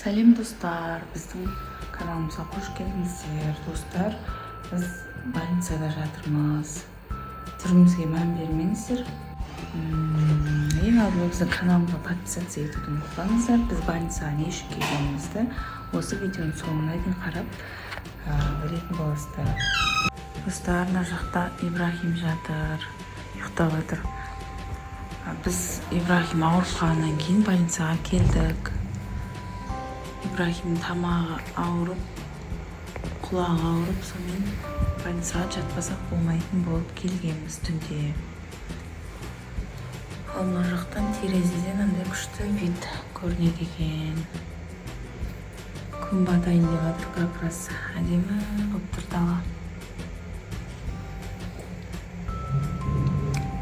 Сәлем достар, біздің каналымызға қош келдіңіздер. Достар, біз больницада жатырмыз. Түрімізге мән бермеңіздер. Ең алдымен біздің каналымызға подписаться етуді ұмытпаңыздар. Біз больницаға не үшін келгенімізді осы видеоның соңына дейін қарап білетін боласыздар. Достар, мына жақта Ибрахим жатыр, ұйықтап жатыр. Біз Ибрахим ауырып қалғаннан кейін больницаға келдік. Ибрахим тамағы ауырып, құлағы ауырып, сонымен больницаға жатпасақ болмайтын болып келгенбіз түнде. Ал мына жақтан терезеден андай күшті вид көрінеді екен. Күн батайын деп жатыр, как раз әдемі болып тұр дала.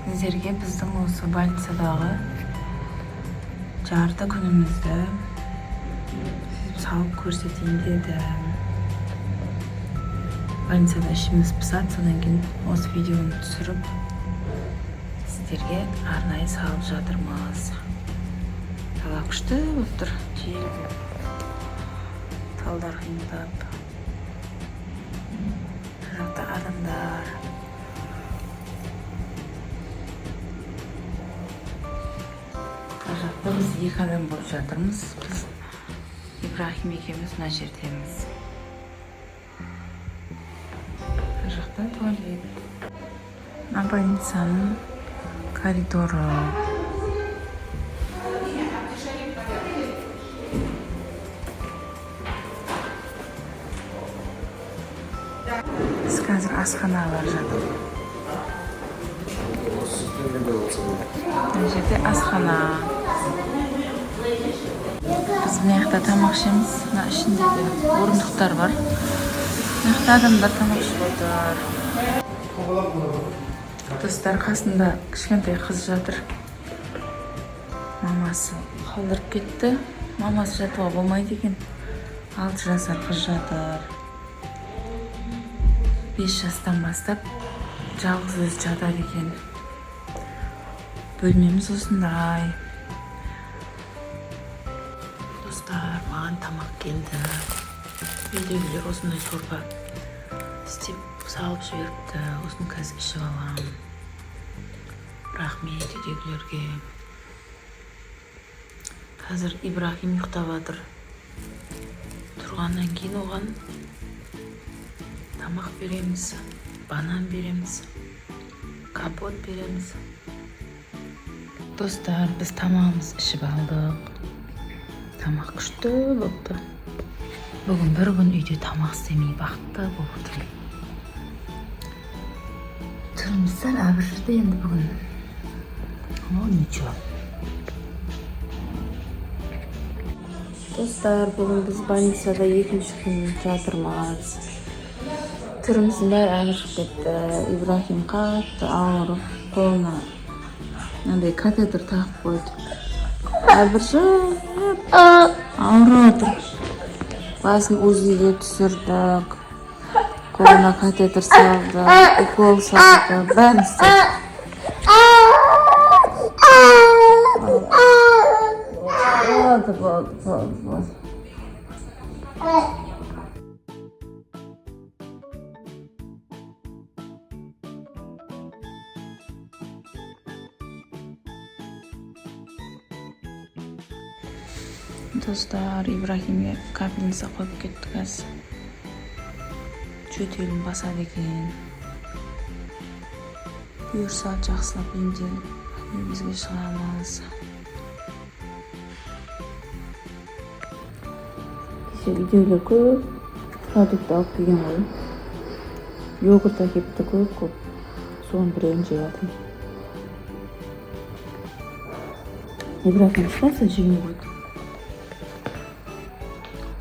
Сіздерге біздің осы больницадағы жарты күнімізді салып көрсетейін дедім. Больницада ішіміз пысады, содан кейін осы видеоны түсіріп сіздерге арнайы салып жатырмыз. Дала күшті болып тұр, жел талдар қимылдап. Мына жақта адамдар. Мына жақта біз екі адам болып жатырмыз. Біз Ибрахим екеуміз мына жердеміз. Мына жақта туалет. Мына больницаның коридоры. Біз қазір асханаға бара жатырмыз. Мына жерде асхана. Біз мына жақта тамақ ішеміз. Мына ішіндегі орындықтар бар. Мына жақта адамдар тамақ ішіп отыр. Достар, қасында кішкентай қыз жатыр. Мамасы қалдырып кетті. Мамасы жатуға болмайды екен. 6 жасар қыз жатыр. 5 жастан бастап жалғыз өзі жатады екен. Бөлмеміз осындай. Достар, маған тамақ келді. Үйдегілер осындай сорпа істеп салып жіберіпті. Осыны қазір ішіп аламын. Рахмет үйдегілерге. Қазір Ибрахим ұйықтап жатыр. Тұрғаннан кейін оған тамақ береміз, банан береміз, компот береміз. Достар, біз тамағымыз ішіп алдық. Тамақ күшті болыпты. Бүгін бір күн үйде тамақ істемей бақытты болып отырмын. Түріміз сәл әбіржіді енді бүгін. Но ничего. Достар, бүгін біз больницада екінші күн жатырмыз. Түріміздің бәрі әбіржіп кетті. Ибрахим қатты ауырып, қолына мынандай катетер тағып қойды. Әбіржіп ауырып отыр. Басын УЗИге түсірдік. Қолына катетер салды, укол салды, бәрін істеді. Болды. Достар, Ибрахимге капельница қойып кеттік қазір. Жөтелін басады екен. Бұйырса жақсылап емделіп, үйімізге шығамыз. Кеше үйдегілер көп продукт алып келген ғой. Йогурт әкепті көп. Соның біреуін жеп жатырмын. Ибрахим ешқайсы жемей қойды.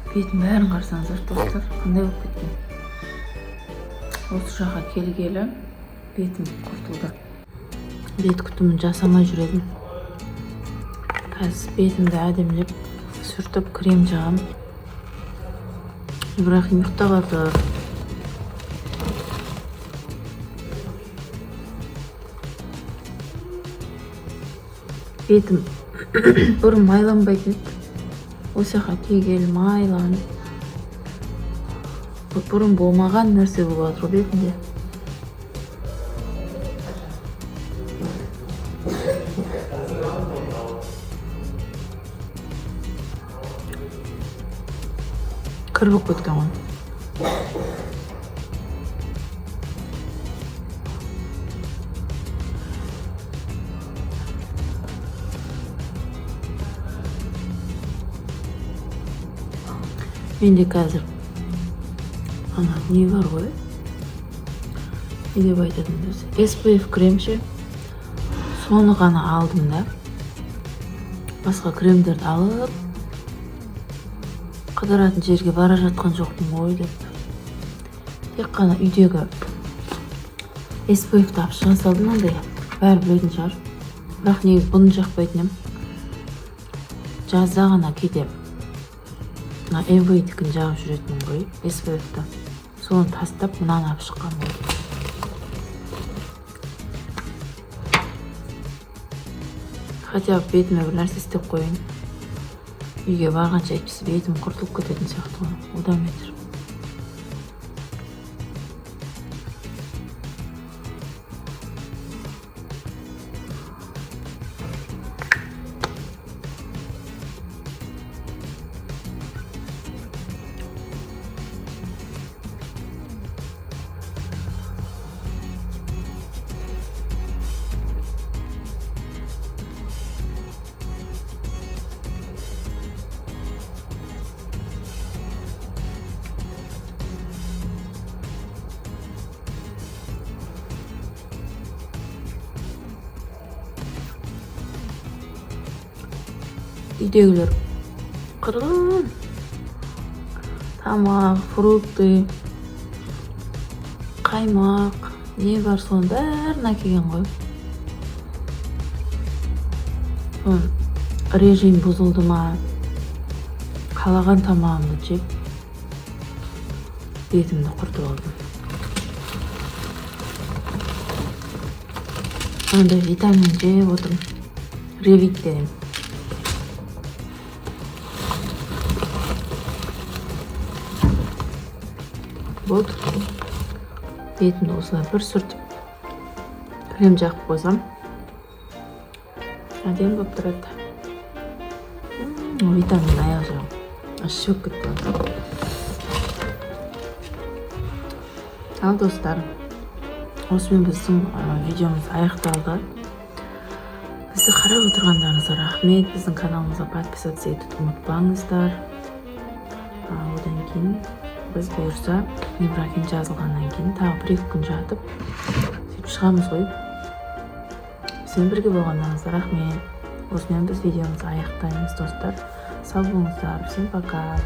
Бетін бәрін қарсаңыздар, достар, қандай болып кеткен. Осы жаққа келгелі бетім құртылды. Бет күтімін жасамай жүредім. Қазір бетімді әдемілеп сүртіп крем жағам. Ибрахим ұйықтап жатыр. Бетім бұрын майланбайтын еді. Осыға тегел майланып. Бұрын болмаған нәрсе болады ғой бетінде. Кір болып кеткен ғой. Менде қазір не бар ғой? Не деп айтатын өзі? SPF кремше. Соны ғана алдым да. Басқа кремдерді алып, қыдыратын жерге бара жатқан жоқпын ғой деп. Тек қана үйдегі SPF тапшы шыға салдым андай. Бәрі білетін шығар. Бірақ негізі бұны жақпайтын ем. Жазда ғана кейде MV-дікін жағып жүретін ғой, SPF-ті. Соны тастап, мынаны алып шыққан ғой. Хотя бетіме бір нәрсе істеп қойын. Үйге барғанша әйтпесе бетім құртылып кететін сияқты ғой. Одан бетер. Үйдегілер қырғын. Тамақ, фрукты, қаймақ, не бар соның бәрін әкелген ғой. Режим бұзылды ма? Қалаған тамағымды жеп, бетімді құртып алдым. Андай витамин жеп отырмын. Ревит деген. Болды. Бетімді осылай бір сүртіп, крем жағып қойсам, әдемі болып тұрады. Витамин аяқ жағым. Ашып кетті. Ал достар, осымен біздің видеомыз аяқталды. Бізді қарап отырғандарыңызға рахмет. Біздің каналымызға подписаться етуді ұмытпаңыздар. Одан кейін біз бұйырса, Ибрагим жазылғаннан кейін тағы 1-2 күн жатып, сөйтіп шығамыз ғой. Бізбен бірге болғандарыңызға рахмет. Осымен біз видеомызды аяқтаймыз достар. Сау болыңыздар. Всем пока.